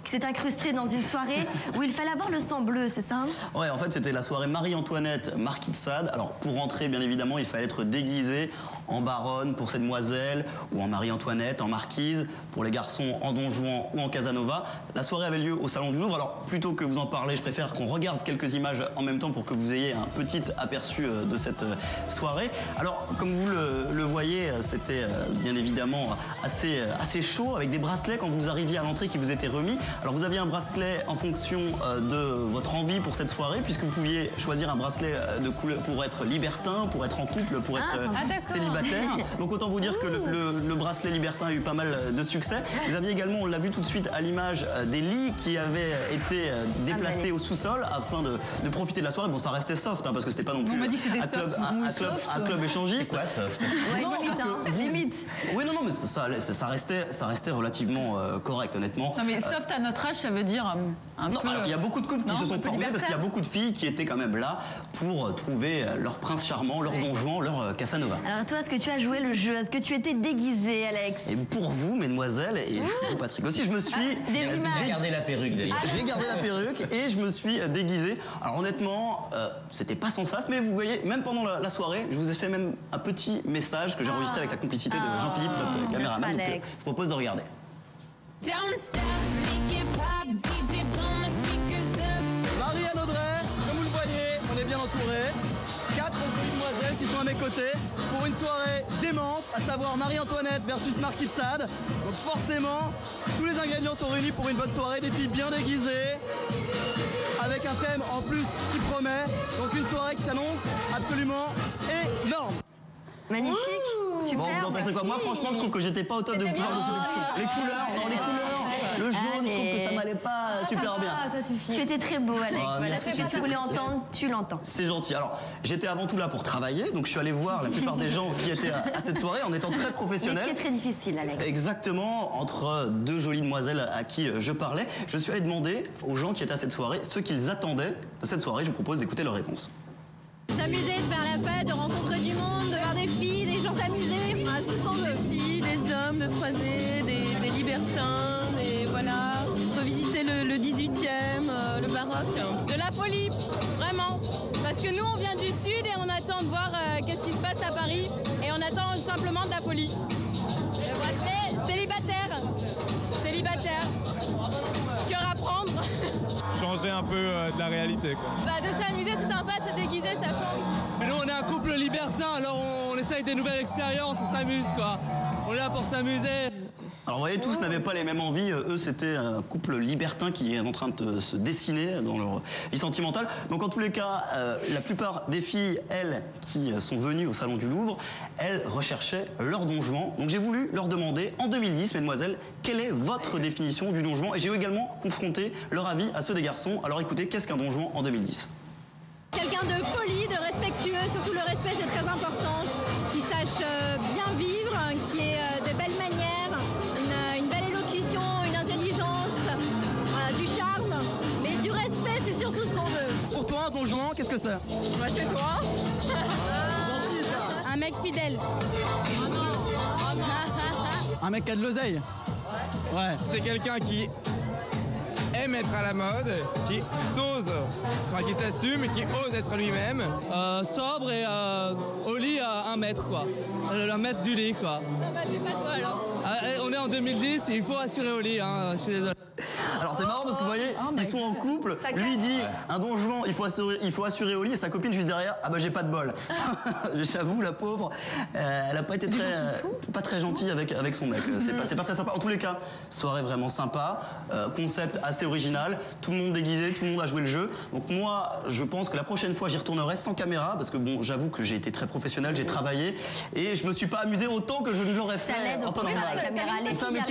qui s'est incrusté dans une soirée où il fallait avoir le sang bleu, c'est ça? Ouais, en fait, c'était la soirée Marie-Antoinette, Marquis de Sade. Alors, pour rentrer, bien évidemment, il fallait être déguisé en baronne pour ces demoiselles, ou en Marie-Antoinette, en marquise, pour les garçons en Don Juan ou en Casanova. La soirée avait lieu au Salon du Louvre. Alors, plutôt que vous en parler, je préfère qu'on regarde quelques images en même temps pour que vous ayez un petit aperçu de cette soirée. Alors, comme vous le voyez, c'était bien évidemment assez chaud, avec des bracelets quand vous arriviez à l'entrée qui vous étaient remis. Alors, vous aviez un bracelet en fonction de votre envie pour cette soirée, puisque vous pouviez choisir un bracelet de couleur pour être libertin, pour être en couple, pour être célibataire. Donc autant vous dire que le bracelet libertin a eu pas mal de succès. Vous aviez également, on l'a vu tout de suite à l'image, des lits qui avaient été déplacés au sous-sol afin de profiter de la soirée. Bon, ça restait soft, hein, parce que c'était pas non plus un club échangiste. C'est quoi soft? Ouais, non, limite, hein, limite. Oui, non, mais ça restait relativement correct, honnêtement. Non, mais soft à notre âge, ça veut dire un non, peu... alors, il y a beaucoup de couples qui se sont formés parce qu'il y a beaucoup de filles qui étaient quand même là pour trouver leur prince charmant, leur Don Juan, leur Casanova. Alors toi, est-ce que tu as joué le jeu? Est-ce que tu étais déguisé, Alex? Et pour vous, mesdemoiselles, et vous, Patrick aussi, je me suis... Des images. J'ai gardé la perruque, d'ailleurs. J'ai gardé la perruque et je me suis déguisé. Alors honnêtement, c'était pas sans sas, mais vous voyez, même pendant la soirée, je vous ai fait même un petit message que j'ai enregistré avec la complicité de Jean-Philippe, notre caméraman. Donc, je vous propose de regarder. Marianne Audrey, comme vous le voyez, on est bien entouré. 4 demoiselles qui sont à mes côtés pour une soirée démente, à savoir Marie-Antoinette versus Marquis de Sade. Donc forcément, tous les ingrédients sont réunis pour une bonne soirée, des filles bien déguisées, avec un thème en plus qui promet. Donc une soirée qui s'annonce absolument énorme. Magnifique, super. Bon, vous en pensez quoi? Moi, franchement, je trouve que j'étais pas au top de pouvoir de sélection. Les couleurs, le jaune, je trouve que ça m'allait pas super bien. Ça suffit. Tu étais très beau, Alex. Voilà, ce que tu voulais entendre, tu l'entends. C'est gentil. Alors, j'étais avant tout là pour travailler, donc je suis allé voir la plupart des gens qui étaient à cette soirée en étant très professionnel. Métier très difficile, Alex. Exactement, entre deux jolies demoiselles à qui je parlais, je suis allé demander aux gens qui étaient à cette soirée ce qu'ils attendaient de cette soirée. Je vous propose d'écouter leurs réponses. S'amuser, de faire la fête, de rencontrer du monde, de voir des filles, des gens s'amuser, c'est tout ce qu'on veut. Des filles, des hommes, de se croiser, des libertins, et voilà, revisiter le 18e, le baroque. De la folie, vraiment. Parce que nous, on vient du Sud et on attend de voir qu'est-ce qui se passe à Paris. Et on attend simplement de la folie. Le bracelet, célibataire. Célibataire. Cœur à prendre. Changer un peu de la réalité, quoi. Bah, de s'amuser, c'est sympa, de se déguiser, ça change. Et nous, on est un couple libertin, alors on essaye des nouvelles expériences, on s'amuse, quoi. On est là pour s'amuser. Alors vous voyez, tous n'avaient pas les mêmes envies. Eux, c'était un couple libertin qui est en train de se dessiner dans leur vie sentimentale. Donc en tous les cas, la plupart des filles, elles, qui sont venues au Salon du Louvre, elles recherchaient leur Don Juan. Donc j'ai voulu leur demander, en 2010, mesdemoiselles, quelle est votre définition du Don Juan? Et j'ai également confronté leur avis à ceux des garçons. Alors écoutez, qu'est-ce qu'un Don Juan en 2010? Quelqu'un de poli, de respectueux, surtout le respect c'est très important, qui sache bien vivre, qui ait de belles manières, une belle élocution, une intelligence, du charme, mais du respect c'est surtout ce qu'on veut. Pour toi, un Don Juan, qu'est-ce que c'est? Bah, c'est toi. Un mec fidèle. Un mec qui a de l'oseille. Ouais. C'est quelqu'un qui aime être à la mode, qui s'ose, enfin qui s'assume, qui ose être lui-même. Sobre et au lit à 1 mètre, quoi. Le mètre du lit, quoi. Bah, c'est pas toi alors. On est en 2010, il faut assurer au lit, hein. Je suis désolé. Alors c'est marrant parce que vous voyez, ils sont en couple, lui dit un Don Juan, il faut assurer au lit, et sa copine juste derrière, ah bah j'ai pas de bol. J'avoue, la pauvre, elle a pas été pas très gentille avec son mec. C'est pas très sympa. En tous les cas, soirée vraiment sympa, concept assez original, tout le monde déguisé, tout le monde a joué le jeu. Donc moi, je pense que la prochaine fois, j'y retournerai sans caméra parce que bon, j'avoue que j'ai été très professionnel, j'ai travaillé et je me suis pas amusé autant que je ne l'aurais fait en temps normal. La caméra, les filles